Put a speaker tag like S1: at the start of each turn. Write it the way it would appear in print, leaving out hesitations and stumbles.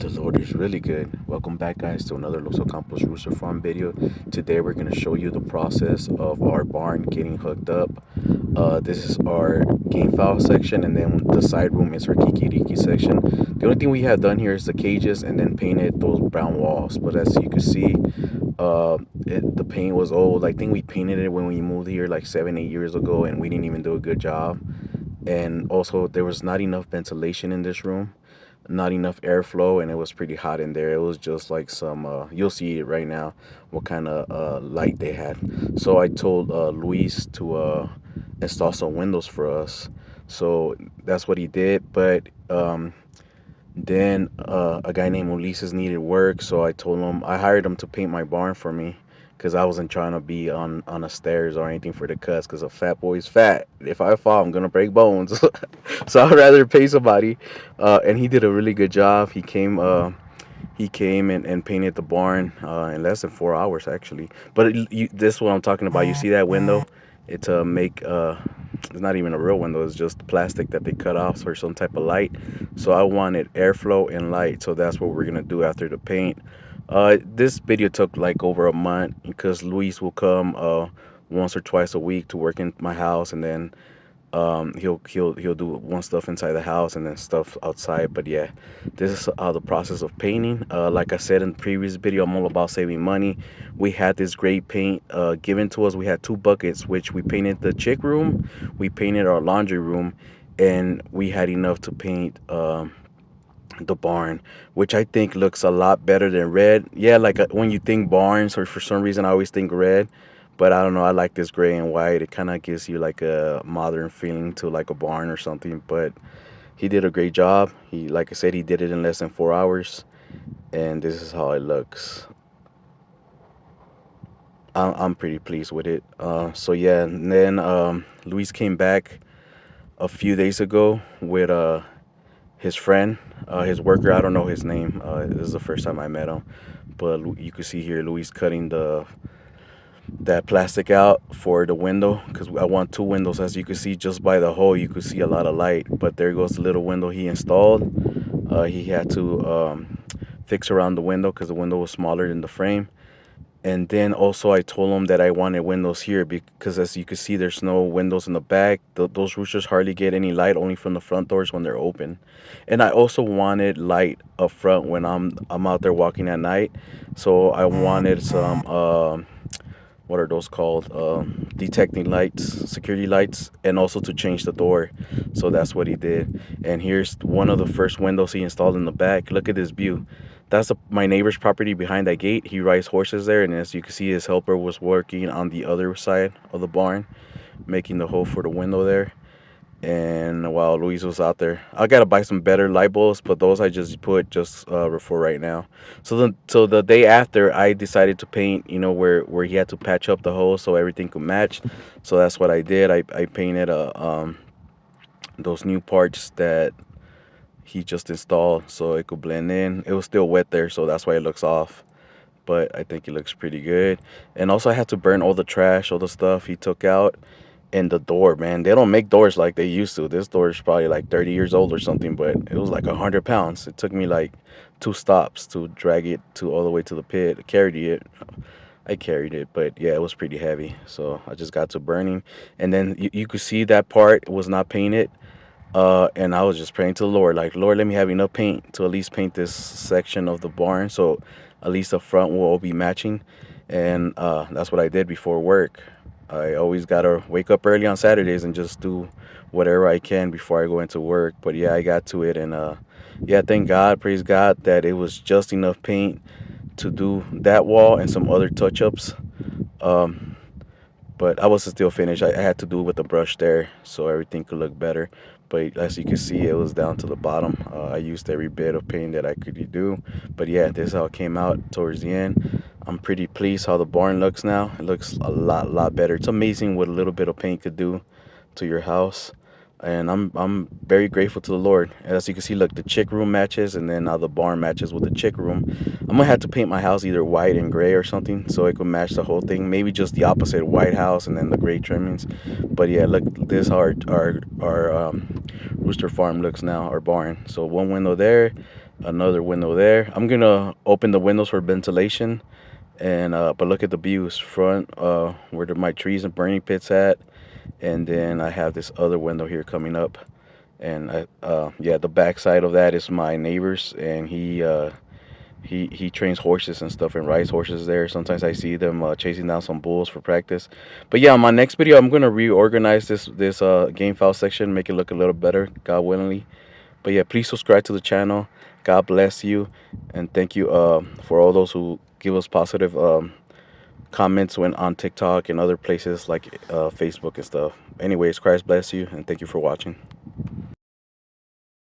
S1: The Lord is really good. Welcome back, guys, to another Los Ocampos Rooster Farm video. Today, we're going to show you the process of our barn getting hooked up. This is our game fowl section, and then the side room is our kikiriki section. The only thing we have done here is the cages and then painted those brown walls. But as you can see, the paint was old. I think we painted it when we moved here like 7, 8 years ago, and we didn't even do a good job. And also, there was not enough ventilation in this room, not enough airflow, and it was pretty hot in there. It was just like some you'll see it right now what kind of light they had. So I told Luis to install some windows for us, so that's what he did. But then a guy named Ulises needed work, so I hired him to paint my barn for me, because I wasn't trying to be on the stairs or anything for the cuts, because a fat boy's fat. If I fall, I'm gonna break bones. So I'd rather pay somebody. And he did a really good job. He came and painted the barn in less than 4 hours, actually. But this is what I'm talking about. You see that window? It's a make it's not even a real window. It's just plastic that they cut off for some type of light. So I wanted airflow and light, so that's what we're gonna do after the paint. This video took like over a month, because Luis will come once or twice a week to work in my house, and then he'll do one stuff inside the house and then stuff outside. But yeah, this is the process of painting. Like I said in the previous video, I'm all about saving money. We had this great paint given to us. We had two buckets, which we painted the chick room, we painted our laundry room, and we had enough to paint the barn, which I think looks a lot better than red. Yeah, like when you think barns, or for some reason I always think red, but I don't know, I like this gray and white. It kind of gives you like a modern feeling to like a barn or something. But he did a great job. He, like I said, he did it in less than 4 hours, and this is how it looks. I'm pretty pleased with it. So yeah, and then Luis came back a few days ago with his friend, his worker. I don't know his name. This is the first time I met him, but you can see here Luis cutting that plastic out for the window, because I want two windows. As you can see, just by the hole you could see a lot of light. But there goes the little window he installed. He had to fix around the window because the window was smaller than the frame. And then also I told him that I wanted windows here, because as you can see, there's no windows in the back. Those roosters hardly get any light, only from the front doors when they're open. And I also wanted light up front when I'm out there walking at night. So I wanted some what are those called, detecting lights, security lights, and also to change the door. So that's what he did. And here's one of the first windows he installed in the back. Look at this view. That's my neighbor's property behind that gate. He rides horses there, and as you can see, his helper was working on the other side of the barn, making the hole for the window there. And while Luis was out there, I gotta buy some better light bulbs, but those I just put just for right now. So the day after, I decided to paint, where he had to patch up the hole so everything could match. So that's what I did. I painted those new parts that he just installed so it could blend in. It was still wet there, so that's why it looks off, but I think it looks pretty good. And also I had to burn all the trash, all the stuff he took out. And the door, man, they don't make doors like they used to. This door is probably like 30 years old or something, but it was like 100 pounds. It took me like 2 stops to drag it to all the way to the pit. I carried it, but yeah, it was pretty heavy. So I just got to burning. And then you could see that part was not painted. And I was just praying to the Lord, like, Lord, let me have enough paint to at least paint this section of the barn, so at least the front will all be matching. And that's what I did before work. I always gotta wake up early on Saturdays and just do whatever I can before I go into work. But yeah, I got to it, and yeah, thank God, praise God, that it was just enough paint to do that wall and some other touch-ups. Um, but I wasn't still finished. I had to do it with the brush there so everything could look better. But as you can see, it was down to the bottom. I used every bit of paint that I could do. But yeah, this is how it came out towards the end. I'm pretty pleased how the barn looks now. It looks a lot better. It's amazing what a little bit of paint could do to your house. And I'm very grateful to the Lord. As you can see, look, the chick room matches, and then now the barn matches with the chick room. I'm gonna have to paint my house either white and gray or something so it could match the whole thing. Maybe just the opposite, white house and then the gray trimmings. But yeah, look, this how our rooster farm looks now, our barn. So one window there, Another window there. I'm gonna open the windows for ventilation, and but look at the views front, where my trees and burning pits at, and then I have this other window here coming up, and yeah, the back side of that is my neighbor's, and he trains horses and stuff and rides horses there. Sometimes I see them chasing down some bulls for practice. But yeah, on my next video, I'm gonna reorganize this game file section, make it look a little better, God willingly. But yeah, please subscribe to the channel. God bless you, and thank you for all those who give us positive comments when on TikTok and other places like Facebook and stuff. Anyways, Christ bless you, and thank you for watching.